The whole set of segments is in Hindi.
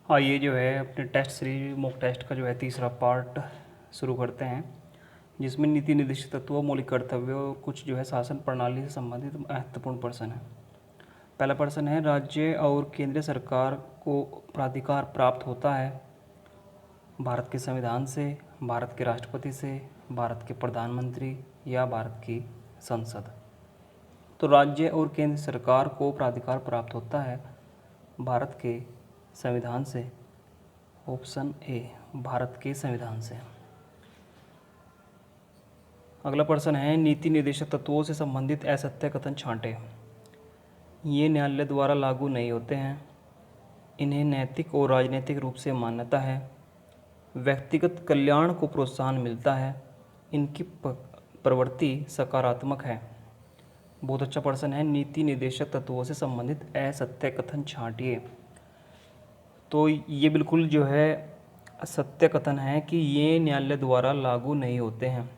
आइए जो है अपने टेस्ट सीरीज मॉक टेस्ट का जो है तीसरा पार्ट शुरू करते हैं, जिसमें नीति निर्देशित तत्वों, मौलिक कर्तव्य और कुछ जो है शासन प्रणाली से संबंधित महत्वपूर्ण प्रश्न है। पहला प्रश्न है, राज्य और केंद्र सरकार को प्राधिकार प्राप्त होता है भारत के संविधान से, भारत के राष्ट्रपति से, भारत के प्रधानमंत्री या भारत की संसद। तो राज्य और केंद्र सरकार को प्राधिकार प्राप्त होता है भारत के संविधान से। ऑप्शन ए, भारत के संविधान से। अगला प्रश्न है, नीति निर्देशक तत्वों से संबंधित असत्य कथन छांटे। ये न्यायालय द्वारा लागू नहीं होते हैं, इन्हें नैतिक और राजनीतिक रूप से मान्यता है, व्यक्तिगत कल्याण को प्रोत्साहन मिलता है, इनकी प्रवृत्ति सकारात्मक है। बहुत अच्छा प्रश्न है, नीति निर्देशक तत्वों से संबंधित असत्य कथन छांटिए। तो ये बिल्कुल जो है सत्य कथन है कि ये न्यायालय द्वारा लागू नहीं होते हैं।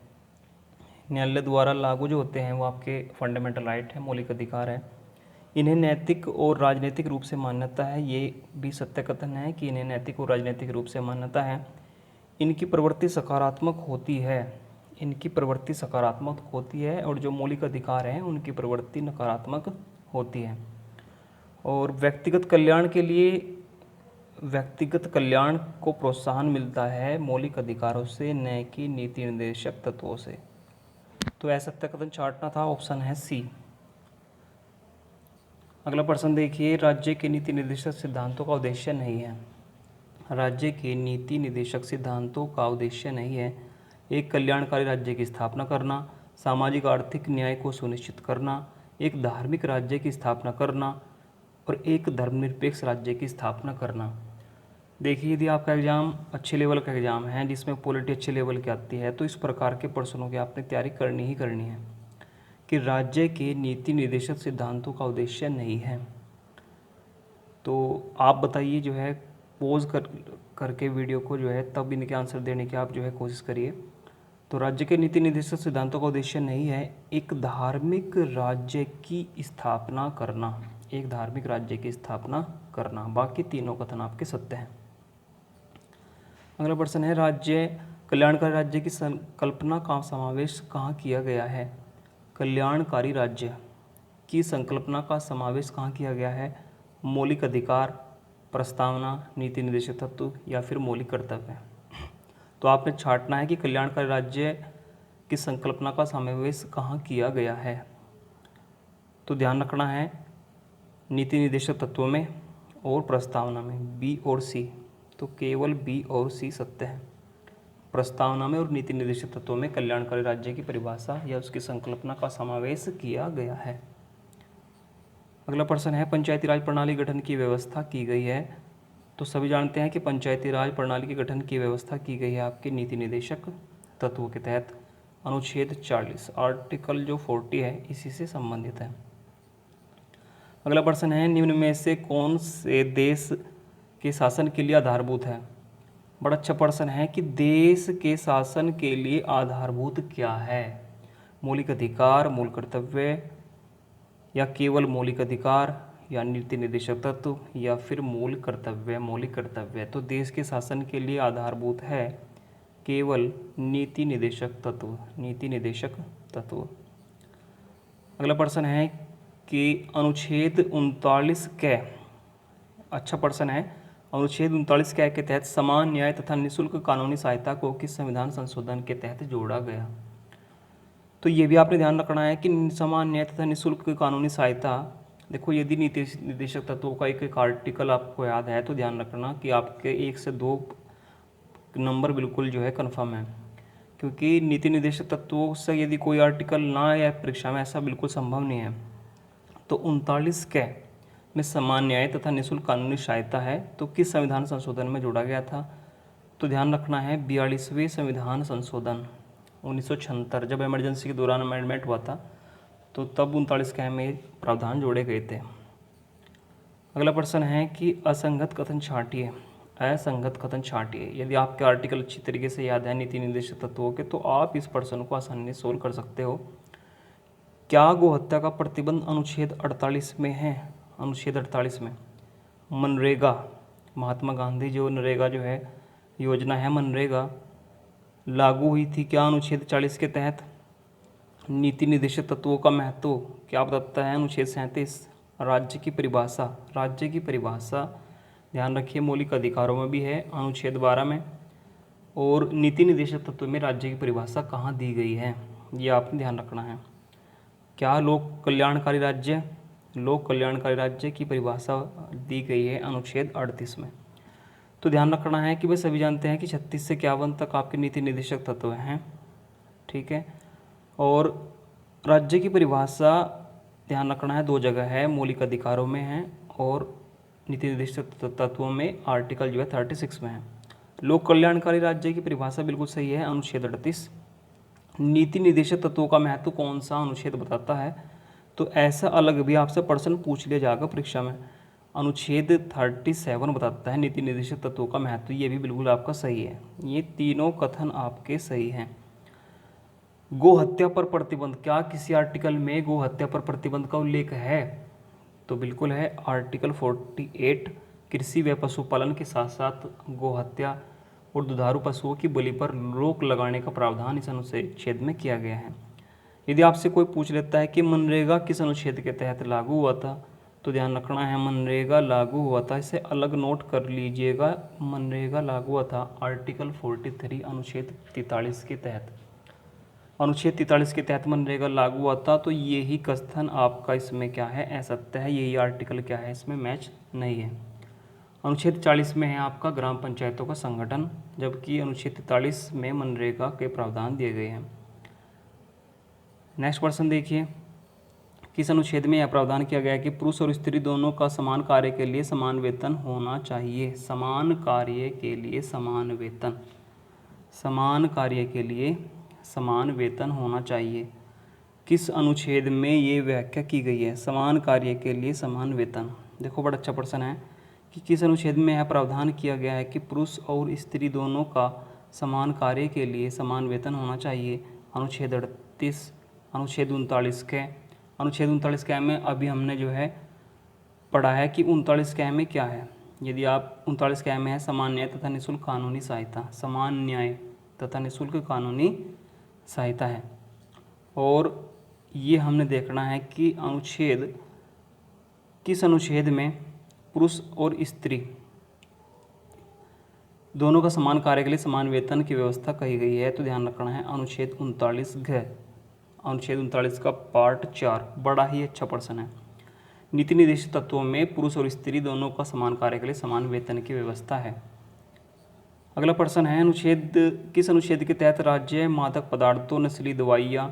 न्यायालय द्वारा लागू जो होते हैं वो आपके फंडामेंटल राइट है, मौलिक अधिकार है। इन्हें नैतिक और राजनीतिक रूप से मान्यता है, ये भी सत्य कथन है कि इन्हें नैतिक और राजनीतिक रूप से मान्यता है। इनकी प्रवृत्ति सकारात्मक होती है, इनकी प्रवृत्ति सकारात्मक होती है, और जो मौलिक अधिकार हैं उनकी प्रवृत्ति नकारात्मक होती है। और व्यक्तिगत कल्याण के लिए, व्यक्तिगत कल्याण को प्रोत्साहन मिलता है मौलिक अधिकारों से, न कि नीति निर्देशक तत्वों से। तो ऐसा सत्य कथन छांटना था, ऑप्शन है सी। अगला प्रश्न देखिए, राज्य के नीति निर्देशक सिद्धांतों का उद्देश्य नहीं है। राज्य के नीति निर्देशक सिद्धांतों का उद्देश्य नहीं है एक कल्याणकारी राज्य की स्थापना करना, सामाजिक आर्थिक न्याय को सुनिश्चित करना, एक धार्मिक राज्य की स्थापना करना और एक धर्मनिरपेक्ष राज्य की स्थापना करना। देखिए, यदि आपका एग्ज़ाम अच्छे लेवल का एग्ज़ाम है जिसमें पॉलिटी अच्छे लेवल की आती है, तो इस प्रकार के प्रश्नों की आपने तैयारी करनी ही करनी है कि राज्य के नीति निर्देशक सिद्धांतों का उद्देश्य नहीं है। तो आप बताइए, जो है पोज करके वीडियो को जो है तब इनके आंसर देने की आप जो है कोशिश करिए। तो राज्य के नीति निर्देशक सिद्धांतों का उद्देश्य नहीं है एक धार्मिक राज्य की स्थापना करना, एक धार्मिक राज्य की स्थापना करना। बाकी तीनों कथन आपके सत्य हैं। अगला प्रश्न है, राज्य कल्याणकारी राज्य की संकल्पना का समावेश कहाँ किया गया है। कल्याणकारी राज्य की संकल्पना का समावेश कहाँ किया गया है। मौलिक अधिकार, प्रस्तावना, नीति निर्देशक तत्व या फिर मौलिक कर्तव्य। तो आपने छांटना है कि कल्याणकारी राज्य की संकल्पना का समावेश कहाँ किया गया है। तो ध्यान रखना है नीति निर्देशक तत्वों में और प्रस्तावना में, बी और सी। तो केवल बी और सी सत्य है। प्रस्तावना में और नीति निर्देशक तत्वों में कल्याणकारी राज्य की परिभाषा या उसकी संकल्पना का समावेश किया गया है। अगला प्रश्न है, पंचायती राज प्रणाली गठन की व्यवस्था की गई है। तो सभी जानते हैं कि पंचायती राज प्रणाली के गठन की व्यवस्था की गई है आपके नीति निर्देशक तत्वों के तहत। अनुच्छेद 40, आर्टिकल जो 40 है इसी से संबंधित है। अगला प्रश्न है, निम्न में से कौन से देश के शासन के लिए आधारभूत है। बड़ा अच्छा प्रश्न है कि देश के शासन के लिए आधारभूत क्या है। मौलिक अधिकार, मूल कर्तव्य या केवल मौलिक अधिकार या नीति निर्देशक तत्व या फिर मूल कर्तव्य, मौलिक कर्तव्य। तो देश के शासन के लिए आधारभूत है केवल नीति निर्देशक तत्व, नीति निर्देशक तत्व। अगला प्रश्न है कि अनुच्छेद 39 क, अच्छा प्रश्न है, अनुच्छेद 39 क के तहत समान न्याय तथा निःशुल्क कानूनी सहायता को किस संविधान संशोधन के तहत जोड़ा गया। तो ये भी आपने ध्यान रखना है कि समान न्याय तथा निःशुल्क कानूनी सहायता, देखो यदि नीति निर्देशक तत्वों का एक आर्टिकल आपको याद है तो ध्यान रखना कि आपके 1 से 2 नंबर बिल्कुल जो है कन्फर्म है, क्योंकि नीति निर्देशक तत्वों से यदि कोई आर्टिकल ना आए परीक्षा में, ऐसा बिल्कुल संभव नहीं है। तो 39 क में समान न्याय तथा निःशुल्क कानूनी सहायता है, तो किस संविधान संशोधन में जोड़ा गया था। तो ध्यान रखना है 42वें संविधान संशोधन 1976, जब इमरजेंसी के दौरान अमेंडमेंट हुआ था तो तब 39 क में प्रावधान जोड़े गए थे। अगला प्रश्न है कि असंगत कथन छांटिए, असंगत कथन छांटिए। यदि आपके आर्टिकल अच्छी तरीके से याद है नीति निर्देशक तत्वों के, तो आप इस प्रश्न को आसानी से सोल्व कर सकते हो। क्या गोहत्या का प्रतिबंध अनुच्छेद 48 में है। अनुच्छेद 48 में मनरेगा महात्मा गांधी जो नरेगा जो है योजना है मनरेगा लागू हुई थी क्या अनुच्छेद 40 के तहत। नीति निर्देशक तत्वों का महत्व क्या बताता है अनुच्छेद 37। राज्य की परिभाषा ध्यान रखिए मौलिक अधिकारों में भी है अनुच्छेद 12 में। और नीति निर्देशक तत्व में राज्य की परिभाषा कहाँ दी गई है ये आपने ध्यान रखना है। क्या लोक कल्याणकारी राज्य की परिभाषा दी गई है अनुच्छेद 38 में। तो ध्यान रखना है कि वे सभी जानते हैं कि 36 से 51 तक आपके नीति निर्देशक तत्व हैं, ठीक है। और राज्य की परिभाषा ध्यान रखना है 2 जगह है, मौलिक अधिकारों में है और नीति निर्देशक तत्वों में आर्टिकल जो है 36 में है। लोक कल्याणकारी राज्य की परिभाषा बिल्कुल सही है अनुच्छेद 38। नीति निर्देशक तत्वों का महत्व कौन सा अनुच्छेद बताता है, तो ऐसा अलग भी आपसे प्रश्न पूछ लिया जाएगा परीक्षा में। अनुच्छेद 37 बताता है नीति निर्देशक तत्वों का महत्व, ये भी बिल्कुल आपका सही है। ये तीनों कथन आपके सही हैं। गो हत्या पर प्रतिबंध, क्या किसी आर्टिकल में गो हत्या पर प्रतिबंध का उल्लेख है, तो बिल्कुल है आर्टिकल 48 कृषि व पशुपालन के साथ साथ गो हत्या और दुधारू पशुओं की बलि पर रोक लगाने का प्रावधान इस अनुच्छेद में किया गया है। यदि आपसे कोई पूछ लेता है कि मनरेगा किस अनुच्छेद के तहत लागू हुआ था, तो ध्यान रखना है मनरेगा लागू हुआ था, इसे अलग नोट कर लीजिएगा, मनरेगा लागू हुआ था आर्टिकल 43 अनुच्छेद 43 के तहत। अनुच्छेद 43 के तहत मनरेगा लागू हुआ था, तो यही कथन आपका इसमें क्या है असत्य है, यही आर्टिकल क्या है इसमें मैच नहीं है। अनुच्छेद 40 में है आपका ग्राम पंचायतों का संगठन, जबकि अनुच्छेद 43 में मनरेगा के प्रावधान दिए गए हैं। नेक्स्ट प्रश्न देखिए, किस अनुच्छेद में यह प्रावधान किया गया है कि पुरुष और स्त्री दोनों का समान कार्य के लिए समान वेतन होना चाहिए। समान कार्य के लिए समान वेतन, समान कार्य के लिए समान वेतन होना चाहिए। किस अनुच्छेद में ये व्याख्या की गई है, समान कार्य के लिए समान वेतन। देखो बड़ा अच्छा प्रश्न है कि किस अनुच्छेद में यह प्रावधान किया गया है कि पुरुष और स्त्री दोनों का समान कार्य के लिए समान वेतन होना चाहिए। अनुच्छेद 38, अनुच्छेद 39 के। अनुच्छेद 39 के में अभी हमने जो है पढ़ा है कि 39 के में क्या है। यदि आप 39 के में है समान न्याय तथा निःशुल्क कानूनी सहायता, समान न्याय तथा निःशुल्क कानूनी सहायता है। और ये हमने देखना है कि अनुच्छेद किस अनुच्छेद में पुरुष और स्त्री दोनों का समान कार्य के लिए समान वेतन की व्यवस्था कही गई है, तो ध्यान रखना है अनुच्छेद 39 घ, अनुच्छेद 39 का पार्ट 4। बड़ा ही अच्छा प्रश्न है। नीति निर्देशित तत्वों में पुरुष और स्त्री दोनों का समान कार्य के लिए समान वेतन की व्यवस्था है। अगला प्रश्न है किस अनुच्छेद के तहत राज्य मादक पदार्थों, नशीली दवाइयाँ,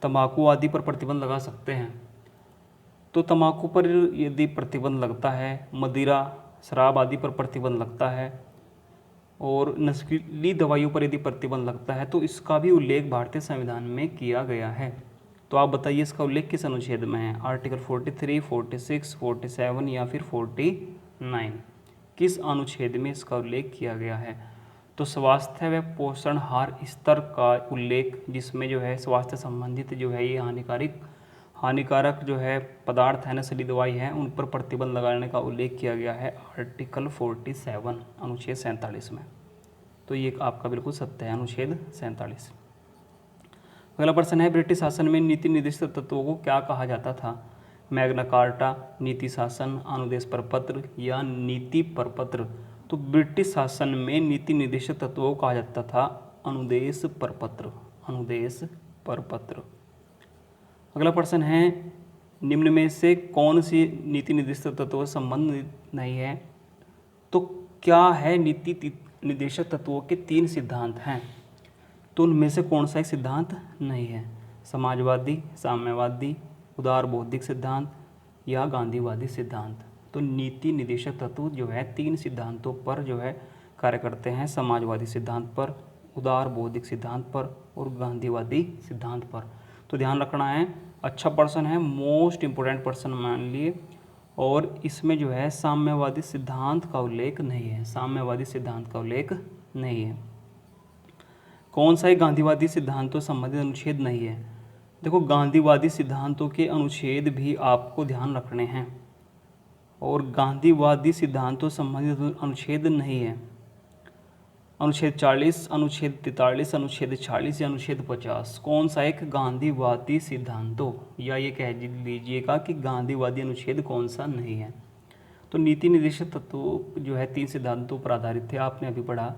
तंबाकू आदि पर प्रतिबंध लगा सकते हैं। तो तंबाकू पर यदि प्रतिबंध लगता है, मदिरा, शराब आदि पर प्रतिबंध लगता है और नशीली दवाइयों पर यदि प्रतिबंध लगता है, तो इसका भी उल्लेख भारतीय संविधान में किया गया है। तो आप बताइए इसका उल्लेख किस अनुच्छेद में है, आर्टिकल 43, 46, 47 या फिर 49, किस अनुच्छेद में इसका उल्लेख किया गया है। तो स्वास्थ्य व पोषणाहार स्तर का उल्लेख, जिसमें जो है स्वास्थ्य संबंधित जो है ये हानिकारक जो है पदार्थ है, नशीली दवाई है, उन पर प्रतिबंध लगाने का उल्लेख किया गया है आर्टिकल 47 अनुच्छेद 47 में। तो ये आपका बिल्कुल सत्य है, अनुच्छेद 47। अगला प्रश्न है ब्रिटिश शासन में नीति निर्देशित तत्वों को क्या कहा जाता था। मैग्ना कार्टा, नीति शासन, अनुदेश प्रपत्र या नीति प्रपत्र। तो ब्रिटिश शासन में नीति निर्देशित तत्वों को कहा जाता था अनुदेश प्रपत्र, अनुदेश प्रपत्र। अगला प्रश्न है निम्न में से कौन सी नीति निर्देशित तत्वों से संबंधित नहीं है। तो क्या है नीति निर्देशक तत्वों के 3 सिद्धांत हैं, तो उनमें से कौन सा एक सिद्धांत नहीं है। समाजवादी, साम्यवादी, उदार बौद्धिक सिद्धांत या गांधीवादी सिद्धांत। तो नीति निर्देशक तत्व जो है 3 सिद्धांतों पर जो है कार्य करते हैं, समाजवादी सिद्धांत पर, उदार बौद्धिक सिद्धांत पर और गांधीवादी सिद्धांत पर। तो ध्यान रखना है, अच्छा प्रश्न है, मोस्ट इम्पोर्टेंट प्रश्न मान लिए। और इसमें जो है साम्यवादी सिद्धांत का उल्लेख नहीं है, साम्यवादी सिद्धांत का उल्लेख नहीं है। कौन सा एक गांधीवादी सिद्धांतों संबंधित अनुच्छेद नहीं है। देखो गांधीवादी सिद्धांतों के अनुच्छेद भी आपको ध्यान रखने हैं। और गांधीवादी सिद्धांतों संबंधित अनुच्छेद नहीं है। अनुच्छेद 40, अनुच्छेद 43, अनुच्छेद 46 या अनुच्छेद 50, कौन सा एक गांधीवादी सिद्धांतों, या ये कह लीजिएगा कि गांधीवादी अनुच्छेद कौन सा नहीं है। तो नीति निर्देशक तत्व जो है 3 सिद्धांतों पर आधारित थे, आपने अभी पढ़ा,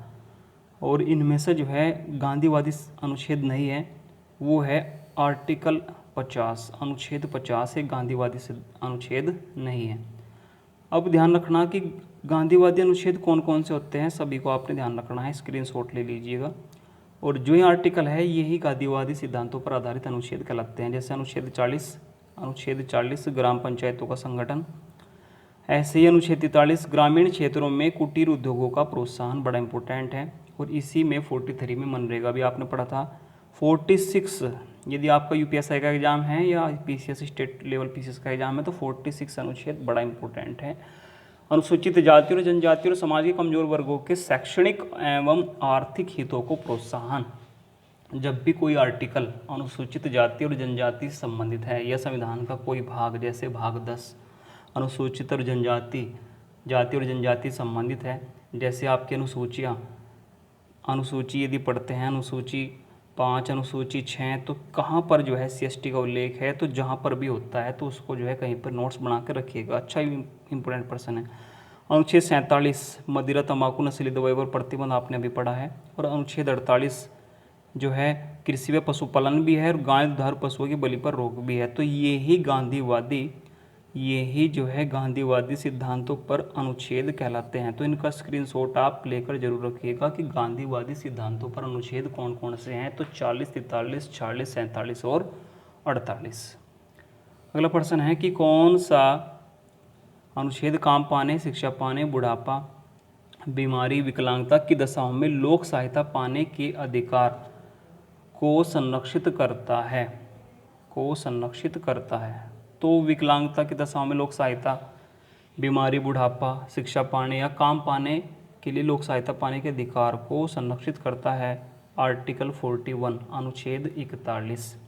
और इनमें से जो है गांधीवादी अनुच्छेद नहीं है वो है आर्टिकल 50, अनुच्छेद 50 एक गांधीवादी अनुच्छेद नहीं है। अब ध्यान रखना कि गांधीवादी अनुच्छेद कौन कौन से होते हैं, सभी को आपने ध्यान रखना है, स्क्रीनशॉट ले लीजिएगा। और जो ये आर्टिकल है यही गांधीवादी सिद्धांतों पर आधारित अनुच्छेद कहलाते हैं। जैसे अनुच्छेद 40 ग्राम पंचायतों का संगठन, ऐसे ही अनुच्छेद 43 ग्रामीण क्षेत्रों में कुटीर उद्योगों का प्रोत्साहन, बड़ा इंपॉर्टेंट है। और इसी में 43 में मनरेगा भी आपने पढ़ा था। 46 यदि आपका यूपीएससी का एग्जाम है या पीसीएस स्टेट लेवल पीसीएस का एग्जाम है तो 46 अनुच्छेद बड़ा इंपॉर्टेंट है। अनुसूचित जाति और जनजाति और समाज के कमजोर वर्गों के शैक्षणिक एवं आर्थिक हितों को प्रोत्साहन। जब भी कोई आर्टिकल अनुसूचित जाति और जनजाति से संबंधित है या संविधान का कोई भाग, जैसे भाग 10 अनुसूचित और जाति और जनजाति संबंधित है, जैसे आपकी अनुसूची यदि पढ़ते हैं अनुसूची 5, अनुसूची 6, तो कहाँ पर जो है CST का उल्लेख है, तो जहाँ पर भी होता है तो उसको जो है कहीं पर नोट्स बना कर रखिएगा, अच्छा इंपॉर्टेंट पर्सन है। अनुच्छेद 47 मदिरा तंबाकू नशीली दवाई पर प्रतिबंध, आपने अभी पढ़ा है। और अनुच्छेद 48 जो है कृषि व पशुपालन भी है और गाय दुधारू पशुओं की बलि पर रोक भी है। तो यही जो है गांधीवादी सिद्धांतों पर अनुच्छेद कहलाते हैं। तो इनका स्क्रीनशॉट आप लेकर जरूर रखिएगा कि गांधीवादी सिद्धांतों पर अनुच्छेद कौन कौन से हैं। तो 40, 43, 46, 47 और 48। अगला प्रश्न है कि कौन सा अनुच्छेद काम पाने, शिक्षा पाने, बुढ़ापा, बीमारी, विकलांगता की दशाओं में लोक सहायता पाने के अधिकार को संरक्षित करता है। तो विकलांगता की दशाओं में लोक सहायता, बीमारी, बुढ़ापा, शिक्षा पाने या काम पाने के लिए लोक सहायता पाने के अधिकार को संरक्षित करता है आर्टिकल 41 अनुच्छेद 41।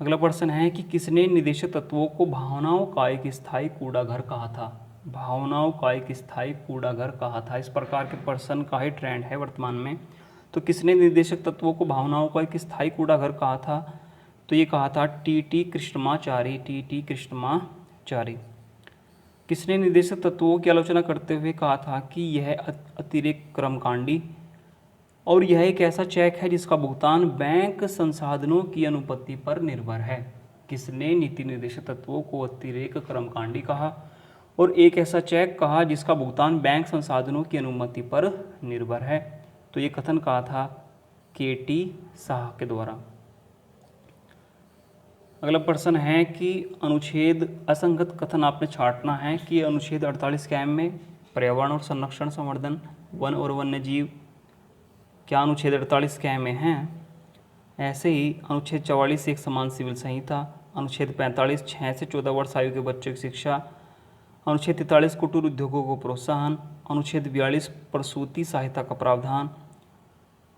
अगला प्रश्न है कि किसने निदेशक तत्वों को भावनाओं का एक स्थायी कूड़ाघर कहा था। भावनाओं का एक स्थायी कूड़ाघर कहा था, इस प्रकार के प्रश्न का ही ट्रेंड है वर्तमान में। तो किसने निदेशक तत्वों को भावनाओं का एक स्थायी कूड़ाघर कहा था, तो ये कहा था टी कृष्णमाचारी। किसने निदेशक तत्वों की आलोचना करते हुए कहा था कि यह अतिरेक कर्मकांडी और यह एक ऐसा चेक है जिसका भुगतान बैंक संसाधनों की अनुपत्ति पर निर्भर है। किसने नीति निर्देशक तत्वों को अतिरेक कर्मकांडी कहा और एक ऐसा चेक कहा जिसका भुगतान बैंक संसाधनों की अनुमति पर निर्भर है। तो ये कथन कहा था KT शाह के द्वारा। अगला प्रश्न है कि अनुच्छेद असंगत कथन आपने छांटना है कि अनुच्छेद 48 के में पर्यावरण और संरक्षण संवर्धन, वन और वन्य जीव क्या अनुच्छेद 48 के में हैं। ऐसे ही अनुच्छेद 44 एक समान सिविल संहिता, अनुच्छेद 45 6 से 14 वर्ष आयु के बच्चों की शिक्षा, अनुच्छेद 43 कुटीर उद्योगों को प्रोत्साहन, अनुच्छेद 42 प्रसूति सहायता का प्रावधान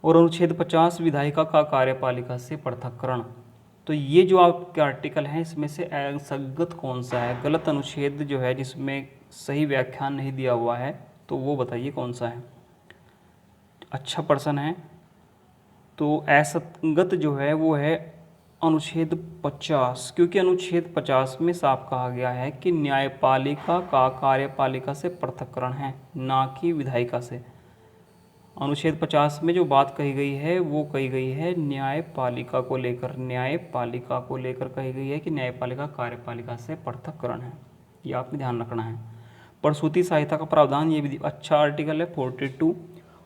और अनुच्छेद 50 विधायिका का कार्यपालिका से पृथक्करण। तो ये जो आपके आर्टिकल हैं इसमें से असंगत कौन सा है, गलत अनुच्छेद जो है जिसमें सही व्याख्यान नहीं दिया हुआ है, तो वो बताइए कौन सा है। अच्छा प्रश्न है। तो असंगत जो है वो है अनुच्छेद 50, क्योंकि अनुच्छेद 50 में साफ कहा गया है कि न्यायपालिका का कार्यपालिका से पृथक्करण है, ना कि विधायिका से। अनुच्छेद 50 में जो बात कही गई है वो कही गई है न्यायपालिका को लेकर कही गई है कि न्यायपालिका कार्यपालिका से पृथक्करण है, ये आपने ध्यान रखना है। प्रसूति सहायता का प्रावधान, ये भी अच्छा आर्टिकल है 42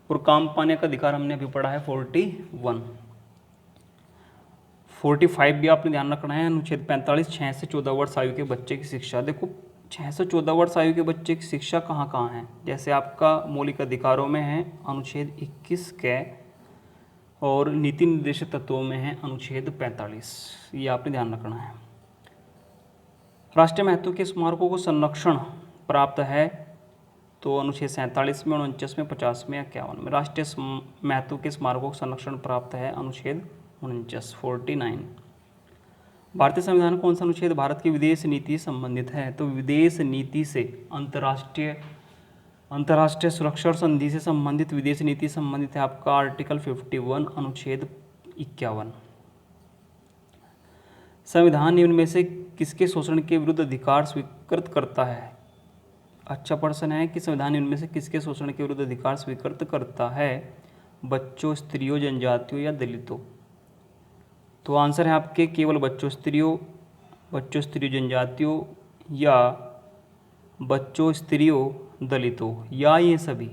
और काम पाने का अधिकार हमने अभी पढ़ा है 41। 45 भी आपने ध्यान रखना है। अनुच्छेद 45 6 से 14 वर्ष आयु के बच्चे की शिक्षा। देखो 6 से 14 वर्ष आयु के बच्चे की शिक्षा कहाँ कहाँ है, जैसे आपका मौलिक अधिकारों में है अनुच्छेद 21 के और नीति निर्देशक तत्वों में है अनुच्छेद 45, ये आपने ध्यान रखना है। राष्ट्रीय महत्व के स्मारकों को संरक्षण प्राप्त है, तो अनुच्छेद 47 में, 49 में, 50 में या 51 में। राष्ट्रीय महत्व के स्मारकों को संरक्षण प्राप्त है अनुच्छेद 49। भारतीय संविधान कौन सा अनुच्छेद भारत की विदेश नीति से संबंधित है? तो विदेश नीति से अंतर्राष्ट्रीय सुरक्षा और संधि से संबंधित विदेश नीति संबंधित है आपका आर्टिकल 51 अनुच्छेद 51। संविधान निम्न में से किसके शोषण के विरुद्ध अधिकार स्वीकृत करता है? अच्छा प्रश्न है कि संविधान निम्न में से किसके शोषण के विरुद्ध अधिकार स्वीकृत करता है? बच्चों, स्त्रियों, जनजातियों या दलितों? तो आंसर है आपके केवल बच्चों, स्त्रियों, जनजातियों या बच्चों, स्त्रियों, दलितों या ये सभी।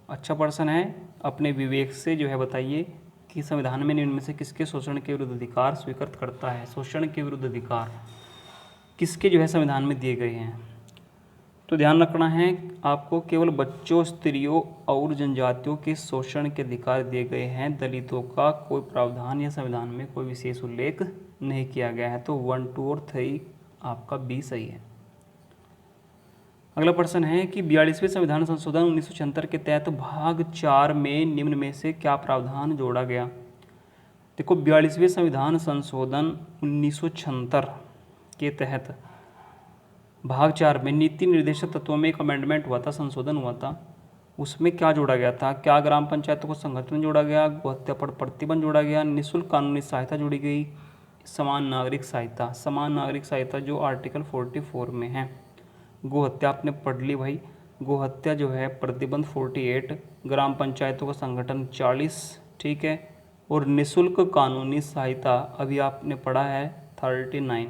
अच्छा प्रश्न है, अपने विवेक से जो है बताइए कि संविधान में निम्न में से किसके शोषण के विरुद्ध अधिकार स्वीकृत करता है? शोषण के विरुद्ध अधिकार किसके जो है संविधान में दिए गए हैं? तो ध्यान रखना है आपको, केवल बच्चों, स्त्रियों और जनजातियों के शोषण के अधिकार दिए गए हैं। दलितों का कोई प्रावधान या संविधान में कोई विशेष उल्लेख नहीं किया गया है। तो 1, 2 और 3 आपका बी सही है। अगला प्रश्न है कि 42वें संविधान संशोधन 1976 के तहत भाग 4 में निम्न में से क्या प्रावधान जोड़ा गया? देखो, 42वें संविधान संशोधन 1976 के तहत भाग 4 में नीति निर्देशक तत्वों में एक अमेंडमेंट हुआ था, संशोधन हुआ था। उसमें क्या जोड़ा गया था? क्या ग्राम पंचायतों को संगठन जोड़ा गया, गोहत्या पर प्रतिबंध जोड़ा गया, निःशुल्क कानूनी सहायता जोड़ी गई, समान नागरिक सहायता जो आर्टिकल 44 में है। गोहत्या आपने पढ़ ली भाई, गोहत्या जो है प्रतिबंध 48, ग्राम पंचायतों का संगठन 40, ठीक है, और निःशुल्क कानूनी सहायता अभी आपने पढ़ा है 39।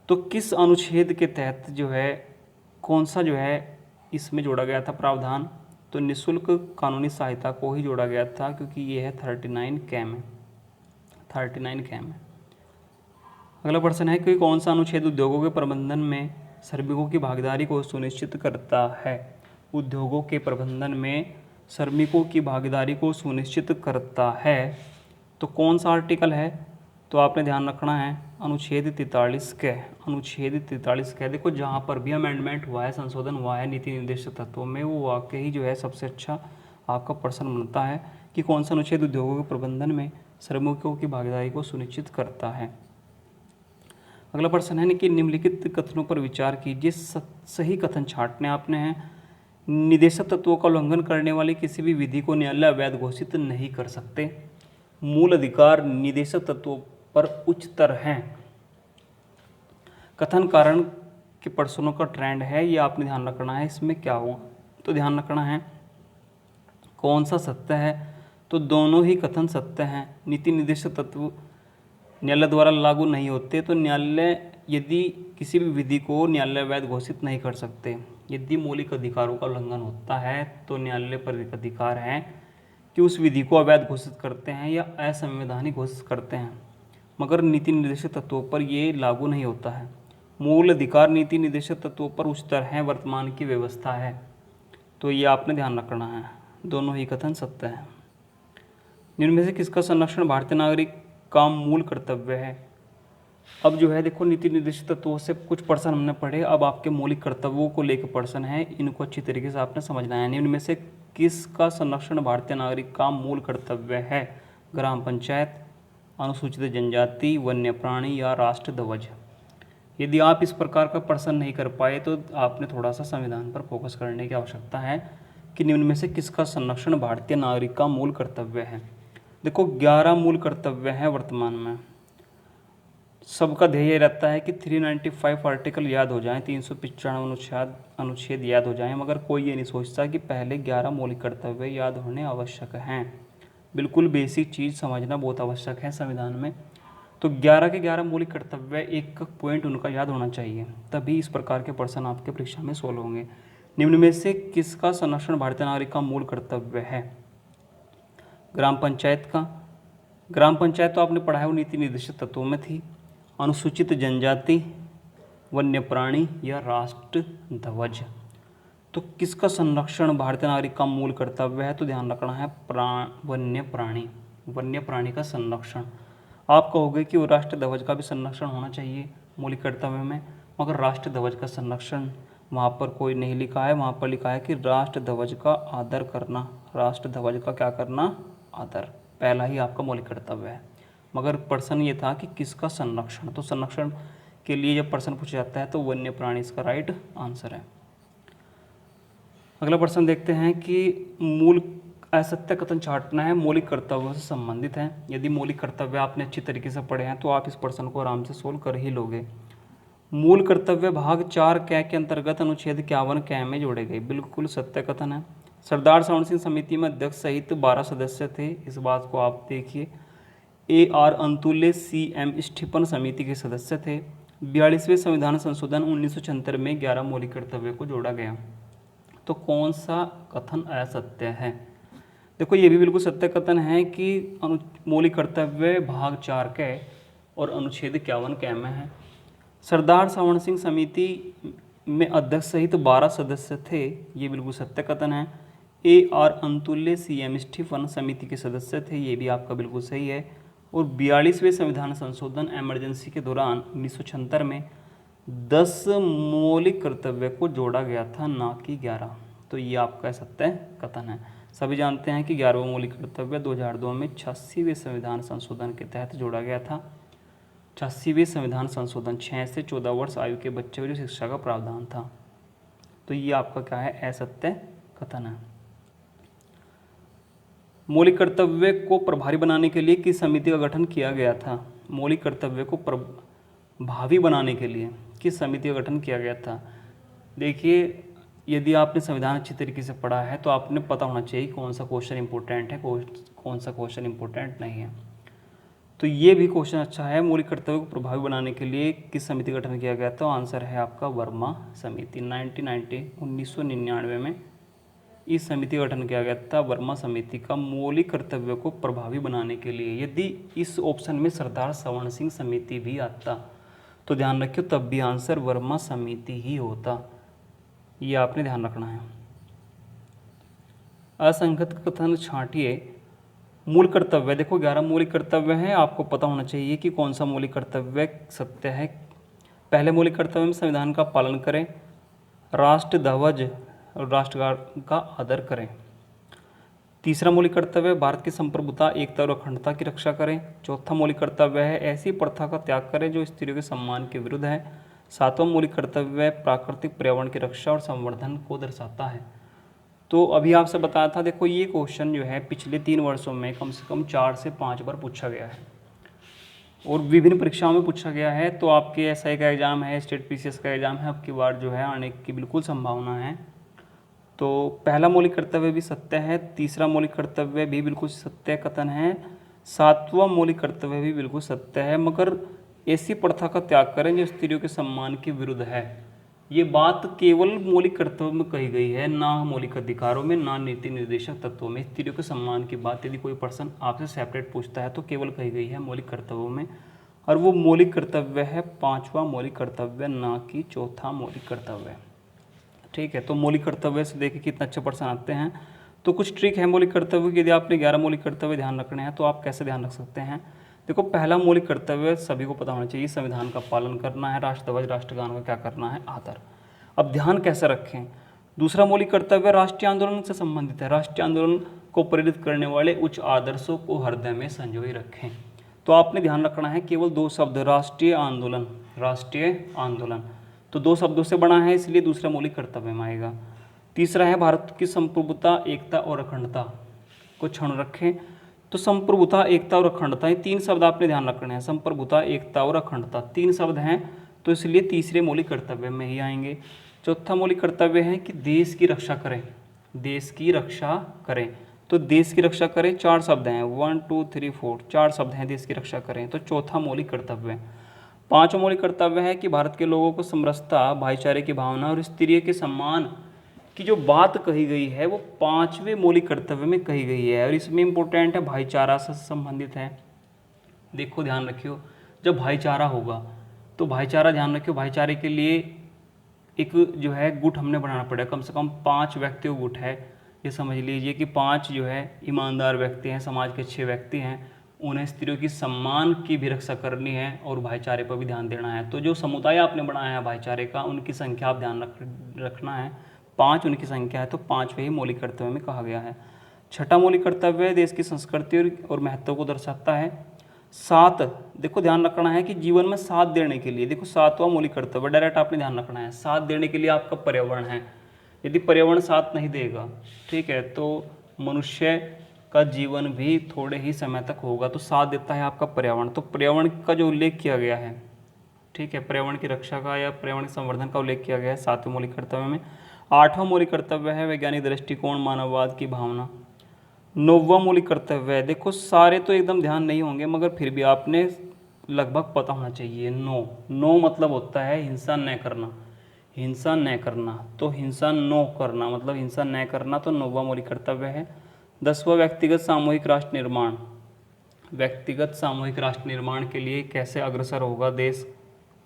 तो किस अनुच्छेद के तहत जो है कौन सा जो है इसमें जोड़ा गया था प्रावधान? तो निःशुल्क कानूनी सहायता को ही जोड़ा गया था, क्योंकि ये है 39 कैम है। अगला प्रश्न है कि कौन सा अनुच्छेद उद्योगों के प्रबंधन में श्रमिकों की भागीदारी को सुनिश्चित करता है? उद्योगों के प्रबंधन में श्रमिकों की भागीदारी को सुनिश्चित करता है। तो कौन सा आर्टिकल है? तो आपने ध्यान रखना है अनुच्छेद 43 के। देखो, जहाँ पर भी अमेंडमेंट हुआ है, संशोधन हुआ है नीति निर्देशक तत्वों में, वो वाकई ही जो है सबसे अच्छा आपका प्रश्न बनता है कि कौन सा अनुच्छेद उद्योगों के प्रबंधन में श्रमिकों की भागीदारी को सुनिश्चित करता है। अगला प्रश्न है कि निम्नलिखित कथनों पर विचार कीजिए, सही कथन छांटने आपने हैं। निदेशक तत्वों का उल्लंघन करने वाली किसी भी विधि को न्यायालय अवैध घोषित नहीं कर सकते। मूल अधिकार निदेशक तत्वों पर उच्चतर हैं। कथन कारण के प्रश्नों का ट्रेंड है, ये आपने ध्यान रखना है। इसमें क्या होगा? तो ध्यान रखना है कौन सा सत्य है? तो दोनों ही कथन सत्य हैं। नीति निर्देशक तत्व न्यायालय द्वारा लागू नहीं होते, तो न्यायालय यदि किसी भी विधि को न्यायालय अवैध घोषित नहीं कर सकते। यदि मौलिक अधिकारों का उल्लंघन होता है तो न्यायालय पर एक अधिकार है कि उस विधि को अवैध घोषित करते हैं या असंवैधानिक घोषित करते हैं, मगर नीति निर्देशक तत्वों पर ये लागू नहीं होता है। मूल अधिकार नीति निर्देशक तत्वों पर उच्चतर हैं, वर्तमान की व्यवस्था है। तो ये आपने ध्यान रखना है, दोनों ही कथन सत्य हैं। निम्न में से किसका संरक्षण भारतीय नागरिक का मूल कर्तव्य है? अब जो है देखो, नीति निर्देशित तत्वों से कुछ प्रश्न हमने पढ़े, अब आपके मौलिक कर्तव्यों को लेकर प्रश्न है, इनको अच्छी तरीके से आपने समझना है। निम्न में से किसका संरक्षण भारतीय नागरिक का मूल कर्तव्य है? ग्राम पंचायत, अनुसूचित जनजाति, वन्य प्राणी या राष्ट्र ध्वज? यदि आप इस प्रकार का प्रश्न नहीं कर पाए तो आपने थोड़ा सा संविधान पर फोकस करने की आवश्यकता है कि निम्न में से किसका संरक्षण भारतीय नागरिक का मूल कर्तव्य है। देखो, 11 मूल कर्तव्य हैं वर्तमान में। सबका ध्येय रहता है कि 395 आर्टिकल याद हो जाएं, 395 अनुच्छेद याद हो जाएं, मगर कोई ये नहीं सोचता कि पहले 11 मौलिक कर्तव्य याद होने आवश्यक हैं। बिल्कुल बेसिक चीज़ समझना बहुत आवश्यक है संविधान में। तो 11 के 11 मौलिक कर्तव्य, एक पॉइंट उनका याद होना चाहिए, तभी इस प्रकार के प्रश्न आपके परीक्षा में सोल्व होंगे। निम्न में से किसका संरक्षण भारतीय नागरिक का मूल कर्तव्य है? ग्राम पंचायत का। ग्राम पंचायत तो आपने पढ़ा है, वो नीति निर्देशित तत्वों में थी। अनुसूचित जनजाति, वन्य प्राणी या राष्ट्र ध्वज? तो किसका संरक्षण भारतीय नागरिक का मूल कर्तव्य है? तो ध्यान रखना है वन्य प्राणी का संरक्षण। आप कहोगे कि वो राष्ट्र ध्वज का भी संरक्षण होना चाहिए मौलिक कर्तव्य में, मगर राष्ट्र ध्वज का संरक्षण वहाँ पर कोई नहीं लिखा है। वहाँ पर लिखा है कि राष्ट्र ध्वज का आदर करना। राष्ट्र ध्वज का क्या करना? आदर। पहला ही आपका मौलिक कर्तव्य है। मगर प्रश्न ये था कि किसका संरक्षण, तो संरक्षण के लिए जब प्रश्न पूछा जाता है तो वन्य प्राणी इसका राइट आंसर है। अगला प्रश्न देखते हैं कि मूल असत्य कथन छांटना है मौलिक कर्तव्यों से संबंधित है। यदि मौलिक कर्तव्य आपने अच्छी तरीके से पढ़े हैं तो आप इस प्रश्न को आराम से सोल्व कर ही लोगे। मूल कर्तव्य भाग 4 कै के अंतर्गत अनुच्छेद 51 कै में जोड़े गए, बिल्कुल सत्य कथन है। सरदार सवर्ण सिंह समिति में अध्यक्ष सहित 12 सदस्य थे, इस बात को आप देखिए। AR अंतुल्य CM स्टीफन समिति के सदस्य थे। 42वें संविधान संशोधन 1976 में 11 मौलिक कर्तव्य को जोड़ा गया। तो कौन सा कथन असत्य है? देखो ये भी बिल्कुल सत्य कथन है कि मौलिक कर्तव्य भाग 4 कै और अनुच्छेद 51 कै में है। सरदार सवर्ण सिंह समिति में अध्यक्ष सहित 12 सदस्य थे, ये बिल्कुल सत्य कथन है। AR अंतुल्य CM स्टीफन समिति के सदस्य थे, ये भी आपका बिल्कुल सही है। और 42वें संविधान संशोधन इमरजेंसी के दौरान 1976 में 10 मौलिक कर्तव्य को जोड़ा गया था, ना कि 11। तो ये आपका सत्य कथन है। सभी जानते हैं कि 11वां मौलिक कर्तव्य 2002 में 86वें संविधान संशोधन के तहत जोड़ा गया था। 86वें संविधान संशोधन 6 से 14 वर्ष आयु के बच्चे को जो शिक्षा का प्रावधान था। तो ये आपका क्या है? असत्य कथन है। मौलिक कर्तव्य को प्रभावी बनाने के लिए किस समिति का गठन किया गया था? मौलिक कर्तव्य को प्रभावी बनाने के लिए किस समिति का गठन किया गया था? देखिए यदि आपने संविधान अच्छी तरीके से पढ़ा है तो आपने पता होना चाहिए कौन सा क्वेश्चन इंपॉर्टेंट है, कौन सा क्वेश्चन इंपॉर्टेंट नहीं है। तो ये भी क्वेश्चन अच्छा है। मौलिक कर्तव्य को प्रभावी बनाने के लिए किस समिति का गठन किया गया था? आंसर है आपका वर्मा समिति। 1999 में इस समिति का गठन किया गया था, वर्मा समिति का, मौलिक कर्तव्य को प्रभावी बनाने के लिए। यदि इस ऑप्शन में सरदार सवर्ण सिंह समिति भी आता तो ध्यान रखियो तब भी आंसर वर्मा समिति ही होता, ये आपने ध्यान रखना है। असंगत कथन छांटिए। मूल कर्तव्य, देखो 11 मौलिक कर्तव्य हैं, आपको पता होना चाहिए कि कौन सा मौलिक कर्तव्य सत्य है। पहले मौलिक कर्तव्य में संविधान का पालन करें, राष्ट्र ध्वज और राष्ट्रगान का आदर करें। तीसरा मौलिक कर्तव्य भारत की संप्रभुता, एकता और अखंडता की रक्षा करें। चौथा मौलिक कर्तव्य है ऐसी प्रथा का त्याग करें जो स्त्रियों के सम्मान के विरुद्ध है। सातवां मौलिक कर्तव्य प्राकृतिक पर्यावरण की रक्षा और संवर्धन को दर्शाता है। तो अभी आपसे बताया था, देखो ये क्वेश्चन जो है पिछले 3 वर्षों में कम से कम 4 से 5 बार पूछा गया है और विभिन्न परीक्षाओं में पूछा गया है। तो आपके SI का एग्ज़ाम है, स्टेट PCS का एग्ज़ाम है, अब की बार जो है आने की बिल्कुल संभावना है। तो पहला मौलिक कर्तव्य भी सत्य है, तीसरा मौलिक कर्तव्य भी बिल्कुल सत्य कथन है, सातवां मौलिक कर्तव्य भी बिल्कुल सत्य है, मगर ऐसी प्रथा का त्याग करें जो स्त्रियों के सम्मान के विरुद्ध है। ये बात केवल मौलिक कर्तव्य में कही गई है, ना मौलिक अधिकारों में, ना नीति निर्देशक तत्वों में। स्त्रियों के सम्मान की बात यदि कोई पर्सन आपसे सेपरेट पूछता है तो केवल कही गई है मौलिक कर्तव्यों में, और वो मौलिक कर्तव्य है 5वां मौलिक कर्तव्य, ना कि चौथा मौलिक कर्तव्य। ठीक है, तो मौलिक कर्तव्य से देखिए कितने अच्छे पर्सन आते हैं। तो कुछ ट्रिक है मौलिक कर्तव्य की। यदि आपने 11 मौलिक कर्तव्य ध्यान रखने हैं तो आप कैसे ध्यान रख सकते हैं? देखो पहला मौलिक कर्तव्य सभी को पता होना चाहिए, संविधान का पालन करना है, राष्ट्र ध्वज राष्ट्रगान का क्या करना है? आदर। अब ध्यान कैसे रखें? दूसरा मौलिक कर्तव्य राष्ट्रीय आंदोलन से संबंधित है, राष्ट्रीय आंदोलन को प्रेरित करने वाले उच्च आदर्शों को हृदय में संजोए रखें। तो आपने ध्यान रखना है केवल 2 शब्द, राष्ट्रीय आंदोलन, राष्ट्रीय आंदोलन। तो 2 शब्दों से बना है इसलिए दूसरा मौलिक कर्तव्य में आएगा। तीसरा है भारत की संप्रभुता, एकता और अखंडता को क्षण रखें। तो संप्रभुता, एकता और अखंडता, ये 3 शब्द आपने ध्यान रखने हैं। संप्रभुता, एकता और अखंडता 3 शब्द हैं, तो इसलिए तीसरे मौलिक कर्तव्य में ही आएंगे। चौथा मौलिक कर्तव्य है कि देश की रक्षा करें, देश की रक्षा करें। तो देश की रक्षा करें 4 शब्द हैं, 1 2 3 4 4 शब्द हैं, देश की रक्षा करें, तो चौथा मौलिक कर्तव्य। 5वां मौलिक कर्तव्य है कि भारत के लोगों को समरसता, भाईचारे की भावना और स्त्रियों के सम्मान की जो बात कही गई है वो 5वें मौलिक कर्तव्य में कही गई है, और इसमें इंपॉर्टेंट है भाईचारा से संबंधित है। देखो ध्यान रखियो, जब भाईचारा होगा तो भाईचारा, ध्यान रखियो, भाईचारे के लिए एक जो है गुट हमने बनाना पड़ेगा, कम से कम 5 व्यक्तियों गुट है। ये समझ लीजिए कि 5 जो है ईमानदार व्यक्ति हैं, समाज के अच्छे व्यक्ति हैं, उन्हें स्त्रियों की सम्मान की भी रक्षा करनी है और भाईचारे पर भी ध्यान देना है। तो जो समुदाय आपने बनाया है भाईचारे का, उनकी संख्या आप ध्यान रखना है, 5 उनकी संख्या है, तो 5वें ही मौलिक कर्तव्य में कहा गया है। छठा मौलिक कर्तव्य देश की संस्कृति और महत्व को दर्शाता है। सात, देखो ध्यान रखना है कि जीवन में साथ देने के लिए, देखो सातवां मौलिक कर्तव्य डायरेक्ट आपने ध्यान रखना है, साथ देने के लिए आपका पर्यावरण है। यदि पर्यावरण साथ नहीं देगा, ठीक है, तो मनुष्य का जीवन भी थोड़े ही समय तक होगा। तो साथ देता है आपका पर्यावरण। तो पर्यावरण का जो उल्लेख किया गया है, ठीक है, पर्यावरण की रक्षा का या पर्यावरण के संवर्धन का उल्लेख किया गया है 7वें मौलिक कर्तव्य में। 8वां मौलिक कर्तव्य है वैज्ञानिक दृष्टिकोण, मानववाद की भावना। 9वां मौलिक कर्तव्य है, देखो सारे तो एकदम ध्यान नहीं होंगे मगर फिर भी आपने लगभग पता होना चाहिए। नो मतलब होता है हिंसा न करना, हिंसा न करना, तो हिंसा नो करना मतलब हिंसा न करना, तो 9वां मौलिक कर्तव्य है। 10वां व्यक्तिगत सामूहिक राष्ट्र निर्माण, व्यक्तिगत सामूहिक राष्ट्र निर्माण के लिए कैसे अग्रसर होगा देश,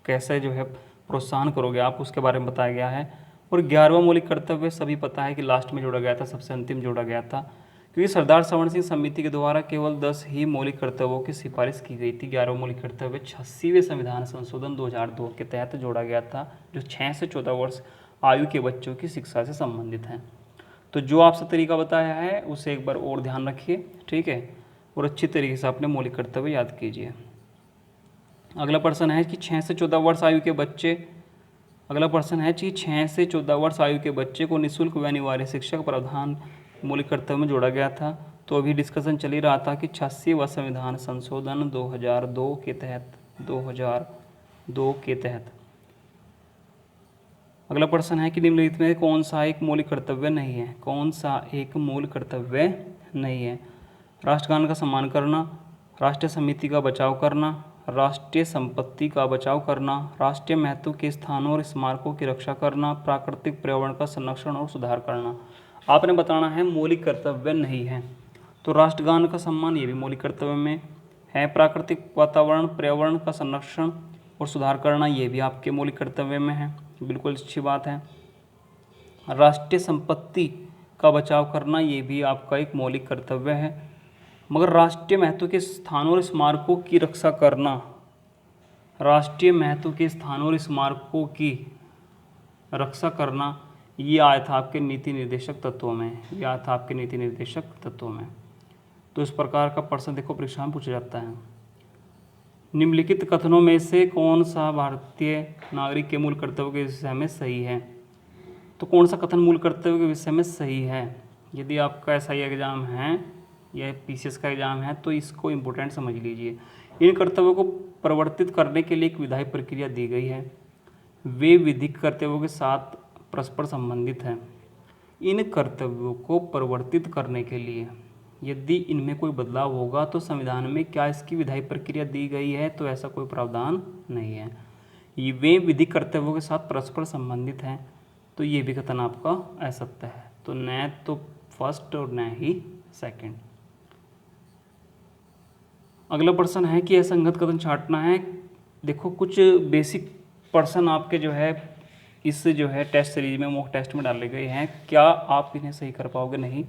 कैसे जो है प्रोत्साहन करोगे आप, उसके बारे में बताया गया है। और 11वां मौलिक कर्तव्य सभी पता है कि लास्ट में जोड़ा गया था, सबसे अंतिम जोड़ा गया था, क्योंकि सरदार सवर्ण सिंह समिति के द्वारा केवल 10 ही मौलिक कर्तव्यों की सिफारिश की गई थी। 11वां मौलिक कर्तव्य 86वें संविधान संशोधन 2002 के तहत जोड़ा गया था, जो 6 से 14 वर्ष आयु के बच्चों की शिक्षा से संबंधित है। तो जो आपसे तरीका बताया है उसे एक बार और ध्यान रखिए, ठीक है, और अच्छी तरीके से अपने मौलिक कर्तव्य याद कीजिए। अगला प्रश्न है कि 6 से 14 वर्ष आयु के बच्चे, अगला प्रश्न है कि 6 से 14 वर्ष आयु के बच्चे को निःशुल्क व अनिवार्य शिक्षा का प्रावधान मौलिक कर्तव्य में जोड़ा गया था। तो अभी डिस्कशन चल ही रहा था कि 86वां संविधान संशोधन 2002 के तहत, 2002 के तहत। अगला प्रश्न है कि निम्नलिखित में कौन सा एक मौलिक कर्तव्य नहीं है, कौन सा एक मूल कर्तव्य नहीं है। राष्ट्रगान का सम्मान करना, राष्ट्रीय समिति का बचाव करना, राष्ट्रीय संपत्ति का बचाव करना, राष्ट्रीय महत्व के स्थानों और स्मारकों की रक्षा करना, प्राकृतिक पर्यावरण का संरक्षण और सुधार करना। आपने बताना है मौलिक कर्तव्य नहीं है। तो राष्ट्रगान का सम्मान ये भी मौलिक कर्तव्य में है, प्राकृतिक वातावरण पर्यावरण का संरक्षण और सुधार करना ये भी आपके मौलिक कर्तव्य में है, बिल्कुल अच्छी बात है। राष्ट्रीय संपत्ति का बचाव करना ये भी आपका एक मौलिक कर्तव्य है, मगर राष्ट्रीय महत्व के स्थानों और स्मारकों की रक्षा करना, राष्ट्रीय महत्व के स्थानों और स्मारकों की रक्षा करना ये आया था आपके नीति निर्देशक तत्वों में, ये आया था आपके नीति निर्देशक तत्वों में। तो इस प्रकार का प्रश्न देखो परीक्षा में पूछा जाता है। निम्नलिखित कथनों में से कौन सा भारतीय नागरिक के मूल कर्तव्य के विषय में सही है। तो कौन सा कथन मूल कर्तव्य के विषय में सही है। यदि आपका SI एग्जाम है या PCS का एग्जाम है तो इसको इम्पोर्टेंट समझ लीजिए। इन कर्तव्यों को परिवर्तित करने के लिए एक विधायी प्रक्रिया दी गई है, वे विधिक कर्तव्यों के साथ परस्पर संबंधित हैं। इन कर्तव्यों को परिवर्तित करने के लिए यदि इनमें कोई बदलाव होगा तो संविधान में क्या इसकी विधायी प्रक्रिया दी गई है, तो ऐसा कोई प्रावधान नहीं है। ये वे विधिक कर्तव्यों के साथ परस्पर संबंधित हैं, तो ये भी कथन आपका असत्य है। तो न तो फर्स्ट और न ही सेकंड। अगला प्रश्न है कि असंगत कथन छांटना है। देखो कुछ बेसिक प्रश्न आपके जो है इस जो है टेस्ट सीरीज में मॉक टेस्ट में डाले गए हैं, क्या आप इन्हें सही कर पाओगे, नहीं,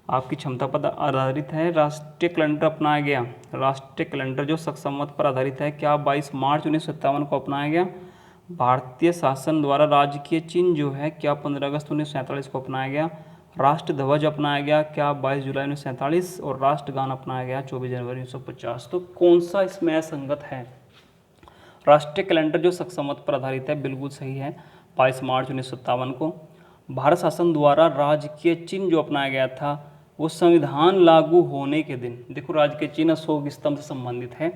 आपकी क्षमता पर आधारित है। राष्ट्रीय कैलेंडर अपनाया गया, राष्ट्रीय कैलेंडर जो संवत पर आधारित है, क्या 22 मार्च 1957 को अपनाया गया। भारतीय शासन द्वारा राजकीय चिन्ह जो है क्या 15 अगस्त 1947 को अपनाया गया। राष्ट्र ध्वज अपनाया गया क्या 22 जुलाई 1947, और राष्ट्रगान अपनाया गया 24 जनवरी 1950। तो कौन सा इसमें असंगत है। राष्ट्रीय कैलेंडर जो संवत पर आधारित है बिल्कुल सही है, 22 मार्च 1957 को। भारत शासन द्वारा राजकीय चिन्ह जो अपनाया गया था वो संविधान लागू होने के दिन, देखो राजकीय चिन्ह अशोक स्तंभ से संबंधित है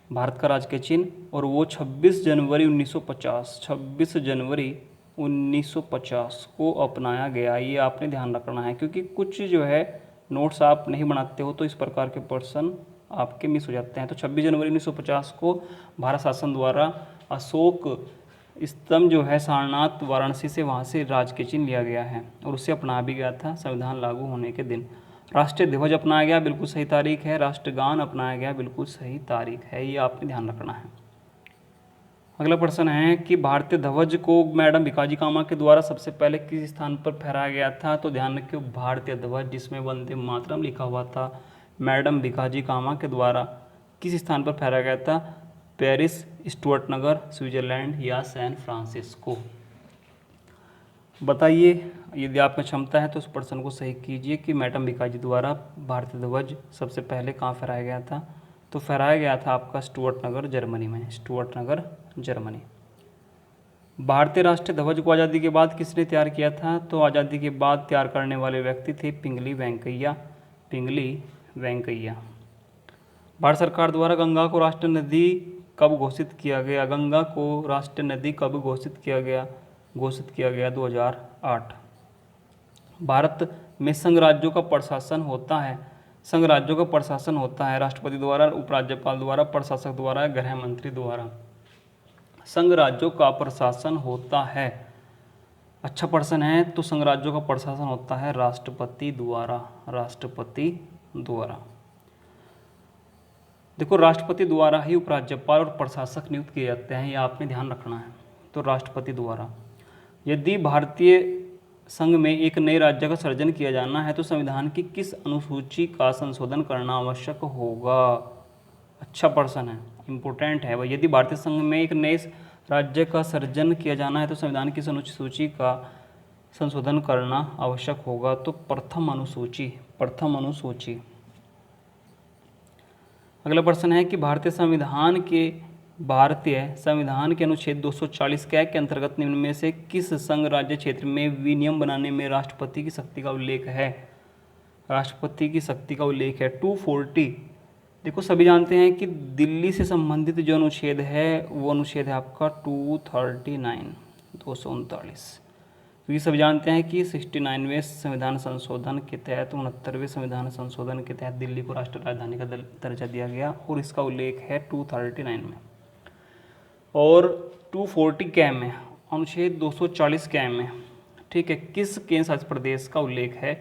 भारत का राजकीय चिन्ह, और वो 26 जनवरी 1950, 26 जनवरी 1950 को अपनाया गया। ये आपने ध्यान रखना है, क्योंकि कुछ जो है नोट्स आप नहीं बनाते हो तो इस प्रकार के प्रश्न आपके मिस हो जाते हैं। तो 26 जनवरी 1950 को भारत शासन द्वारा अशोक स्तंभ जो है सारनाथ वाराणसी से वहाँ से राजकीय चिन्ह लिया गया है और उसे अपना भी गया था संविधान लागू होने के दिन। राष्ट्रीय ध्वज अपनाया गया, बिल्कुल सही तारीख है। राष्ट्रगान अपनाया गया, बिल्कुल सही तारीख है, ये आपने ध्यान रखना है। अगला प्रश्न है कि भारतीय ध्वज को मैडम भिकाजी कामा के द्वारा सबसे पहले किस स्थान पर फहराया गया था। तो ध्यान रखिए भारतीय ध्वज जिसमें वंदे मातरम लिखा हुआ था, मैडम भिकाजी कामा के द्वारा किस स्थान पर फहराया गया था। पेरिस, स्टुअर्ट नगर, स्विट्जरलैंड या सैन फ्रांसिस्को। बताइए यदि आप में क्षमता है तो उस प्रश्न को सही कीजिए कि मैडम भिकाजी द्वारा भारतीय ध्वज सबसे पहले कहाँ फहराया गया था। तो फहराया गया था आपका स्टुअर्ट नगर जर्मनी में, स्टुअर्ट नगर जर्मनी। भारतीय राष्ट्रीय ध्वज को आज़ादी के बाद किसने तैयार किया था? तो आज़ादी के बाद तैयार करने वाले व्यक्ति थे पिंगली वेंकैया, पिंगली वेंकैया। भारत सरकार द्वारा गंगा को राष्ट्रीय नदी कब घोषित किया गया? गंगा को राष्ट्रीय नदी कब घोषित किया गया? घोषित किया गया 2008। भारत में संघ राज्यों का प्रशासन होता है, संघ राज्यों का प्रशासन होता है राष्ट्रपति द्वारा, उपराज्यपाल द्वारा, प्रशासक द्वारा, गृह मंत्री द्वारा। संघ राज्यों का प्रशासन होता है, अच्छा प्रश्न है, तो संघ राज्यों का प्रशासन होता है राष्ट्रपति द्वारा, राष्ट्रपति द्वारा। देखो राष्ट्रपति द्वारा ही उपराज्यपाल और प्रशासक नियुक्त किए जाते हैं, ये आपने ध्यान रखना है। तो राष्ट्रपति द्वारा। यदि भारतीय संघ में एक नए राज्य का सृजन किया जाना है तो संविधान की किस अनुसूची का संशोधन करना आवश्यक होगा? अच्छा प्रश्न है, इंपॉर्टेंट है भाई। यदि भारतीय संघ में एक नए राज्य का सृजन किया जाना है तो संविधान की अनुसूची का संशोधन करना आवश्यक होगा। तो प्रथम अनुसूची, प्रथम अनुसूची। अगला प्रश्न है कि भारतीय संविधान के अनुच्छेद 240 के अंतर्गत निम्न में से किस संघ राज्य क्षेत्र में विनियम बनाने में राष्ट्रपति की शक्ति का उल्लेख है? राष्ट्रपति की शक्ति का उल्लेख है 240। देखो सभी जानते हैं कि दिल्ली से संबंधित जो अनुच्छेद है वो अनुच्छेद है आपका 239, 239। क्योंकि सभी जानते हैं कि 69वें संविधान संशोधन के तहत, 69वें संविधान संशोधन के तहत दिल्ली को राष्ट्रीय राजधानी का दर्जा दिया गया और इसका उल्लेख है 239 में। और 240 क्या में, अनुच्छेद 240 क्या में, ठीक है, किस केंद्र शासित प्रदेश का उल्लेख है?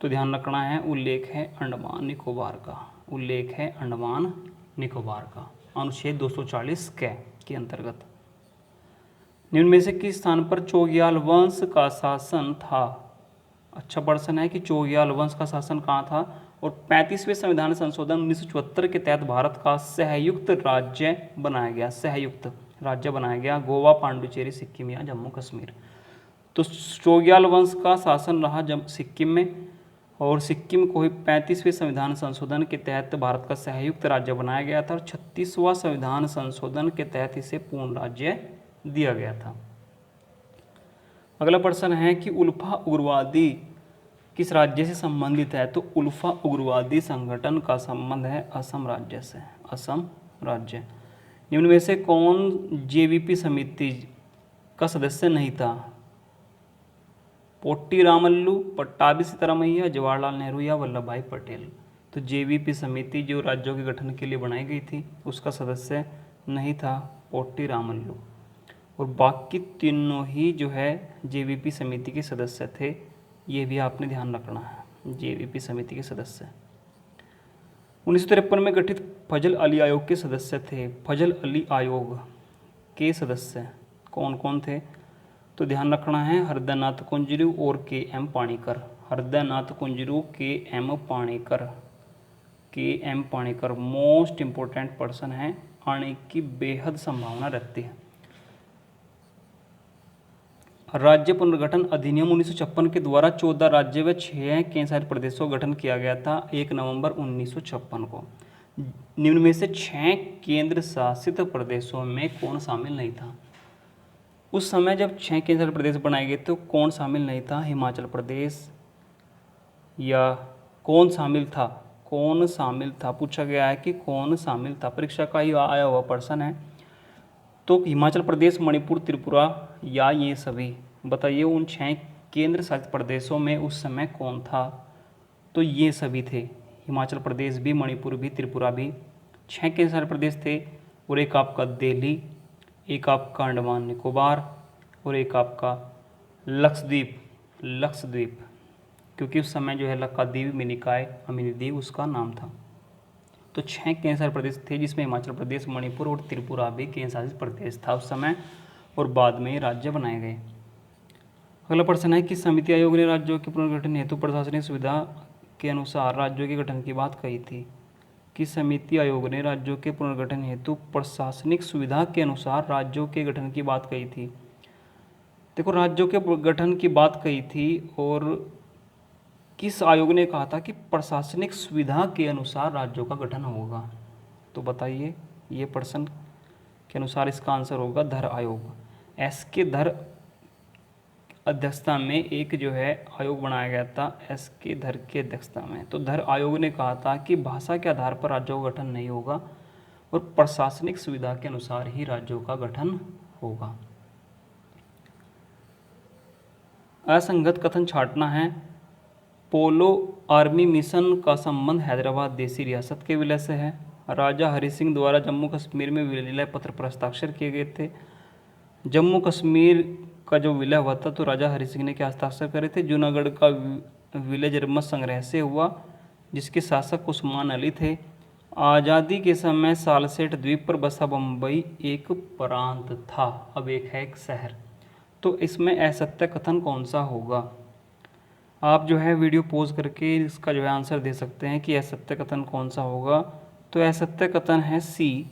तो ध्यान रखना है, उल्लेख है अंडमान निकोबार का, उल्लेख है अंडमान निकोबार का, अनुच्छेद 240 के अंतर्गत। निम्न में से किस स्थान पर चोग्याल वंश का शासन था? अच्छा प्रश्न है कि चोग्याल वंश का शासन कहाँ था? और 35वें संविधान संशोधन 1974 के तहत भारत का सहयुक्त राज्य बनाया गया, सहयुक्त राज्य बनाया गया गोवा, पांडुचेरी, सिक्किम या जम्मू कश्मीर। तो चोग्याल वंश का शासन रहा सिक्किम में, और सिक्किम को ही 35वें संविधान संशोधन के तहत भारत का सहयुक्त राज्य बनाया गया था और 36वां संविधान संशोधन के तहत इसे पूर्ण राज्य दिया गया था। अगला प्रश्न है कि उल्फा उग्रवादी किस राज्य से संबंधित है? तो उल्फा उग्रवादी संगठन का संबंध है असम राज्य से, असम राज्य। निम्न में से कौन जेवीपी समिति का सदस्य नहीं था? पोट्टी रामल्लू, पट्टाभी सीतारामैया, जवाहरलाल नेहरू या वल्लभ भाई पटेल। तो जेवीपी समिति जो राज्यों के गठन के लिए बनाई गई थी उसका सदस्य नहीं था पोट्टी रामल्लू, और बाकी तीनों ही जो है जेवीपी समिति के सदस्य थे, ये भी आपने ध्यान रखना है, जेवीपी समिति के सदस्य। 1953 में गठित फजल अली आयोग के सदस्य थे, फजल अली आयोग के सदस्य कौन कौन थे? तो ध्यान रखना है हृदयनाथ कुंजरू और K M. Panikkar, Hridaynath Kunzru, K M. Panikkar, K M. Panikkar most important person है, आने की बेहद संभावना रहती है। राज्य पुनर्गठन अधिनियम 1956 के द्वारा 14 राज्य व 6 केंद्र शासित प्रदेशों का गठन किया गया था 1 नवंबर 1956 को। निम्न में से 6 केंद्र शासित प्रदेशों में कौन शामिल नहीं था? उस समय जब 6 केंद्र शासित प्रदेश बनाए गए तो कौन शामिल नहीं था? हिमाचल प्रदेश, या कौन शामिल था? कौन शामिल था पूछा गया है कि कौन शामिल था, परीक्षा का ही आया हुआ प्रश्न है। तो हिमाचल प्रदेश, मणिपुर, त्रिपुरा या ये सभी, बताइए उन 6 केंद्र शासित प्रदेशों में उस समय कौन था? तो ये सभी थे, हिमाचल प्रदेश भी, मणिपुर भी, त्रिपुरा भी, 6 केंद्र शासित प्रदेश थे। और एक आपका दिल्ली, एक आपका अंडमान निकोबार और एक आपका लक्षद्वीप, लक्षद्वीप, क्योंकि उस समय जो है लक्षद्वीप में निकाय अमीनी द्वीप उसका नाम था। तो 6 केंद्र शासित प्रदेश थे जिसमें हिमाचल प्रदेश, मणिपुर और त्रिपुरा भी केंद्र शासित प्रदेश था उस समय, और बाद में राज्य बनाए गए। अगला प्रश्न है कि समिति आयोग ने राज्यों के पुनर्गठन हेतु प्रशासनिक सुविधा के अनुसार राज्यों के गठन की बात कही थी? कि समिति आयोग ने राज्यों के पुनर्गठन हेतु प्रशासनिक सुविधा के अनुसार राज्यों के गठन की बात कही थी। देखो राज्यों के गठन की बात कही थी, और किस आयोग ने कहा था कि प्रशासनिक सुविधा के अनुसार राज्यों का गठन होगा? तो बताइए, ये प्रश्न के अनुसार इसका आंसर होगा धर आयोग। एस के धर अध्यक्षता में एक जो है आयोग बनाया गया था, एस के धर की अध्यक्षता में। तो धर आयोग ने कहा था कि भाषा के आधार पर राज्यों का गठन नहीं होगा और प्रशासनिक सुविधा के अनुसार ही राज्यों का गठन होगा। असंगत कथन छांटना है। पोलो आर्मी मिशन का संबंध हैदराबाद देसी रियासत के विलय से है। राजा हरि सिंह द्वारा जम्मू कश्मीर में विलय पत्र पर हस्ताक्षर किए गए थे। जम्मू कश्मीर का जो विलय हुआ था तो राजा हरि सिंह ने क्या हस्ताक्षर करे थे? जूनागढ़ का विलय जनमत संग्रह से हुआ, जिसके शासक उस्मान अली थे। आज़ादी के समय सालसेट द्वीप पर बसा बम्बई एक प्रांत था, अब एक है एक शहर। तो इसमें असत्य कथन कौन सा होगा? आप जो है वीडियो पॉज करके इसका जो है आंसर दे सकते हैं कि असत्य कथन कौन सा होगा। तो असत्य कथन है सी,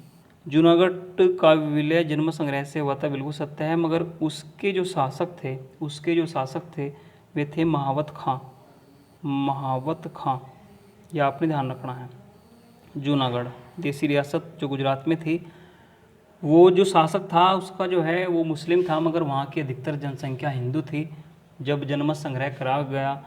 जूनागढ़ का विलय जन्म संग्रह से हुआ था, बिल्कुल सत्य है। मगर उसके जो शासक थे वे थे महावत खां, ये आपने ध्यान रखना है। जूनागढ़ देसी रियासत जो गुजरात में थी, वो जो शासक था उसका जो है वो मुस्लिम था, मगर वहाँ की अधिकतर जनसंख्या हिंदू थी। जब जनमत संग्रह करा गया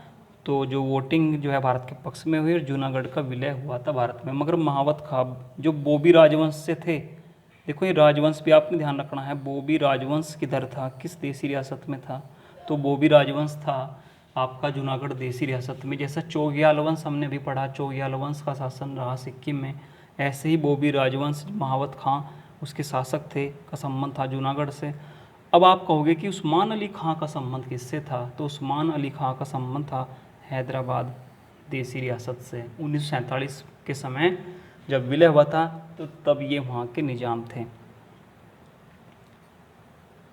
तो जो वोटिंग जो है भारत के पक्ष में हुई और जूनागढ़ का विलय हुआ था भारत में। मगर महावत खां जो बोबी राजवंश से थे, देखो ये राजवंश भी आपने ध्यान रखना है। बोबी राजवंश किधर था, किस देसी रियासत में था? तो बोबी राजवंश था आपका जूनागढ़ देसी रियासत में। जैसा चौगियाल वंश हमने भी पढ़ा, चौगियाल वंश का शासन रहा सिक्किम में, ऐसे ही बोबी राजवंश महावत खां उसके शासक थे, का संबंध था जूनागढ़ से। अब आप कहोगे कि उस्मान अली खां का संबंध किससे था? तो उस्मान अली खां का संबंध था हैदराबाद देसी रियासत से। 1947 के समय जब विलय हुआ था तो तब ये वहाँ के निजाम थे।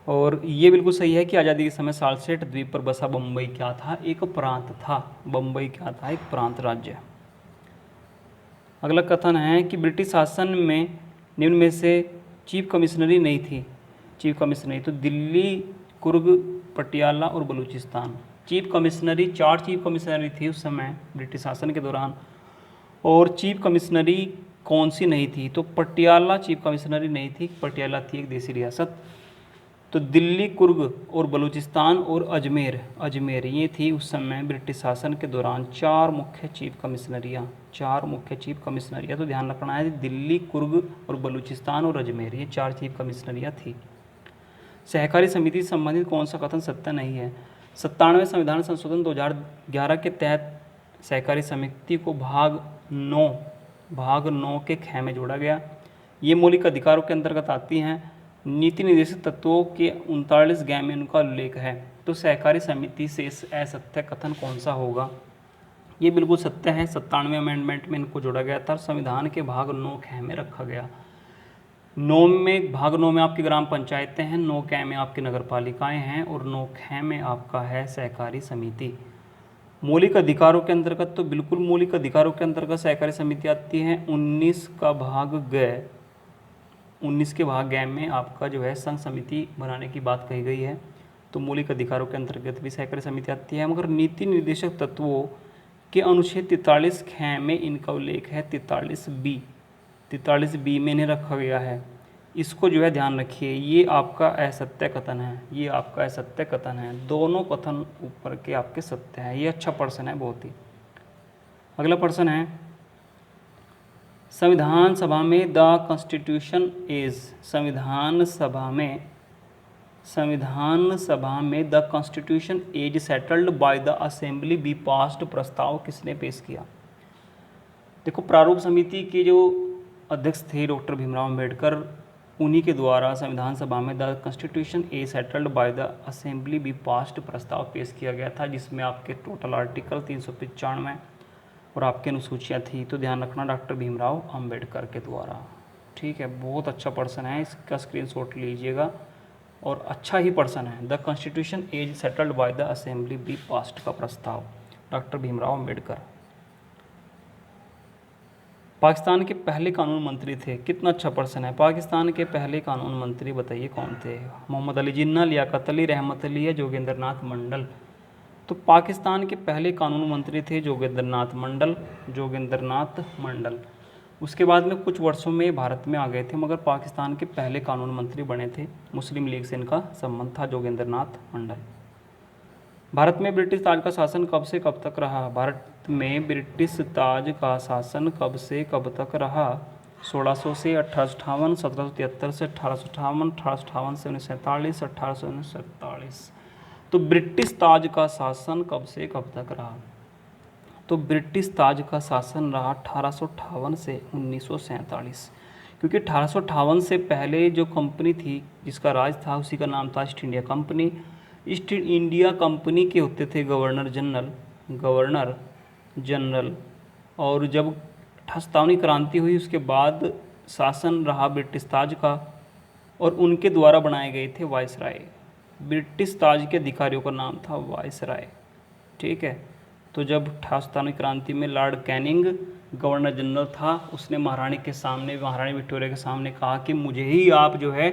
और ये बिल्कुल सही है कि आज़ादी के समय सालसेट द्वीप पर बसा बम्बई क्या था? एक प्रांत था। बम्बई क्या था? एक प्रांत राज्य। अगला कथन है कि ब्रिटिश शासन में निम्न में से चीफ कमिश्नरी नहीं थी। चीफ कमिश्नरी तो दिल्ली, कुर्ग, पटियाला और बलूचिस्तान। चीफ कमिश्नरी, 4 चीफ कमिश्नरी थी उस समय ब्रिटिश शासन के दौरान। और चीफ कमिश्नरी कौन सी नहीं थी? तो पटियाला चीफ कमिश्नरी नहीं थी, पटियाला थी एक देसी रियासत। तो दिल्ली, कुर्ग और बलूचिस्तान और अजमेर ये थी उस समय ब्रिटिश शासन के दौरान 4 मुख्य चीफ कमिश्नरियाँ। 4 मुख्य चीफ कमिश्नरियाँ तो ध्यान रखना है, दिल्ली, कुर्ग और बलूचिस्तान और अजमेर, ये 4 चीफ कमिश्नरियाँ थी। सहकारी समिति से संबंधित कौन सा कथन सत्य नहीं है? 97वें संविधान संशोधन 2011 के तहत सहकारी समिति को भाग 9 के ख में जोड़ा गया। ये मौलिक अधिकारों के अंतर्गत आती हैं। नीति निर्देशक तत्वों के 39 ग में उनका उल्लेख है। तो सहकारी समिति से असत्य कथन कौन सा होगा? ये बिल्कुल सत्य है। 97वें अमेंडमेंट में इनको जोड़ा गया था, संविधान के भाग 9 ख में रखा गया। भाग 9 में आपकी ग्राम पंचायतें हैं, 9 क में आपकी नगर पालिकाएँ हैं और 9 ख में आपका है सहकारी समिति। मौलिक अधिकारों के अंतर्गत तो बिल्कुल मौलिक अधिकारों के अंतर्गत सहकारी समिति आती है। 19 के भाग ग में आपका जो है संघ समिति बनाने की बात कही गई है। तो मौलिक अधिकारों के अंतर्गत भी सहकारी समिति आती है। मगर नीति निर्देशक तत्वों के अनुच्छेद 43 ख में इनका उल्लेख है। 43 बी में इन्हें रखा गया है। इसको जो है ध्यान रखिए, ये आपका असत्य कथन है, ये आपका असत्य कथन है। दोनों कथन ऊपर के आपके सत्य हैं। ये अच्छा प्रश्न है बहुत ही। अगला प्रश्न है, संविधान सभा में द कॉन्स्टिट्यूशन इज, संविधान सभा में the constitution is settled by the assembly be passed प्रस्ताव किसने पेश किया? देखो, प्रारूप समिति के जो अध्यक्ष थे डॉक्टर भीमराव अम्बेडकर, उन्हीं के द्वारा संविधान सभा में the constitution A settled by the assembly be passed प्रस्ताव पेश किया गया था, जिसमें आपके टोटल आर्टिकल 395 और आपकी अनुसूचियाँ थी। तो ध्यान रखना, डॉक्टर भीमराव अम्बेडकर के द्वारा। ठीक है, बहुत अच्छा प्रश्न है, इसका स्क्रीनशॉट लीजिएगा और अच्छा ही प्रश्न है। The constitution is settled by the assembly be passed का प्रस्ताव, डॉक्टर भीमराव अम्बेडकर। पाकिस्तान के पहले कानून मंत्री थे, कितना अच्छा प्रश्न है। पाकिस्तान के पहले कानून मंत्री बताइए कौन थे? मोहम्मद अली जिन्ना, लियाकत अली, रहमत अली या जोगेंद्रनाथ मंडल? तो पाकिस्तान के पहले कानून मंत्री थे जोगेंद्रनाथ मंडल। उसके बाद में कुछ वर्षों में भारत में आ गए थे, मगर पाकिस्तान के पहले कानून मंत्री बने थे। मुस्लिम लीग से इनका संबंध था, जोगेंद्र नाथ मंडल। भारत में ब्रिटिश ताज का शासन कब से कब तक रहा? भारत में ब्रिटिश ताज का शासन कब से कब तक रहा? 1600 से 1858, 1773 से 1858, 1858 से 1947, 1847। तो ब्रिटिश ताज का शासन कब से कब तक रहा? तो ब्रिटिश ताज का शासन रहा 1858 से 1947, क्योंकि 1858 से पहले जो कंपनी थी जिसका राज था उसी का नाम था east India company. East India company के होते थे गवर्नर जनरल। और जब 58वीं क्रांति हुई उसके बाद शासन रहा ब्रिटिश ताज का, और उनके द्वारा बनाए गए थे वायसराय। ब्रिटिश ताज के अधिकारियों का नाम था वायसराय। ठीक है, तो जब 58वीं क्रांति में लॉर्ड कैनिंग गवर्नर जनरल था, उसने महारानी विक्टोरिया के सामने कहा कि मुझे ही आप जो है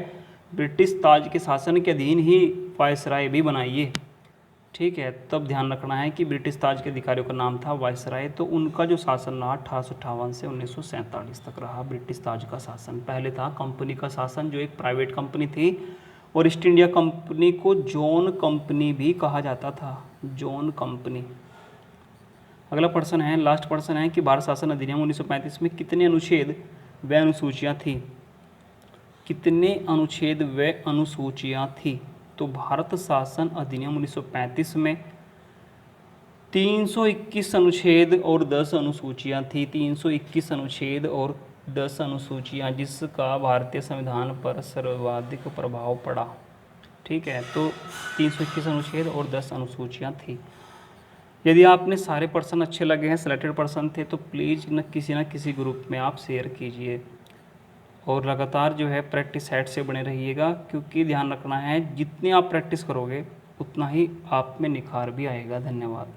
ब्रिटिश ताज के शासन के अधीन ही वायसराय भी बनाइए। ठीक है, तब ध्यान रखना है कि ब्रिटिश ताज के अधिकारियों का नाम था वायसराय। तो उनका जो शासन रहा 1858 से 1947 तक रहा ब्रिटिश ताज का शासन। पहले था कंपनी का शासन, जो एक प्राइवेट कंपनी थी, और ईस्ट इंडिया कंपनी को जॉन कंपनी भी कहा जाता था, जॉन कंपनी। अगला प्रश्न है, लास्ट प्रश्न है कि भारत शासन अधिनियम 1935 में कितने अनुच्छेद व अनुसूचियाँ थी? कितने अनुच्छेद व अनुसूचियाँ थी? तो भारत शासन अधिनियम 1935 में 321 अनुच्छेद और 10 अनुसूचियाँ थी। 321 अनुच्छेद और 10 अनुसूचियाँ, जिसका भारतीय संविधान पर सर्वाधिक प्रभाव पड़ा। ठीक है, तो 321 अनुच्छेद और 10 अनुसूचियाँ थी। यदि आपने सारे प्रश्न अच्छे लगे हैं, सिलेक्टेड प्रश्न थे, तो प्लीज़ न किसी ग्रुप में आप शेयर कीजिए, और लगातार जो है प्रैक्टिस सेट से बने रहिएगा, क्योंकि ध्यान रखना है जितनी आप प्रैक्टिस करोगे उतना ही आप में निखार भी आएगा। धन्यवाद।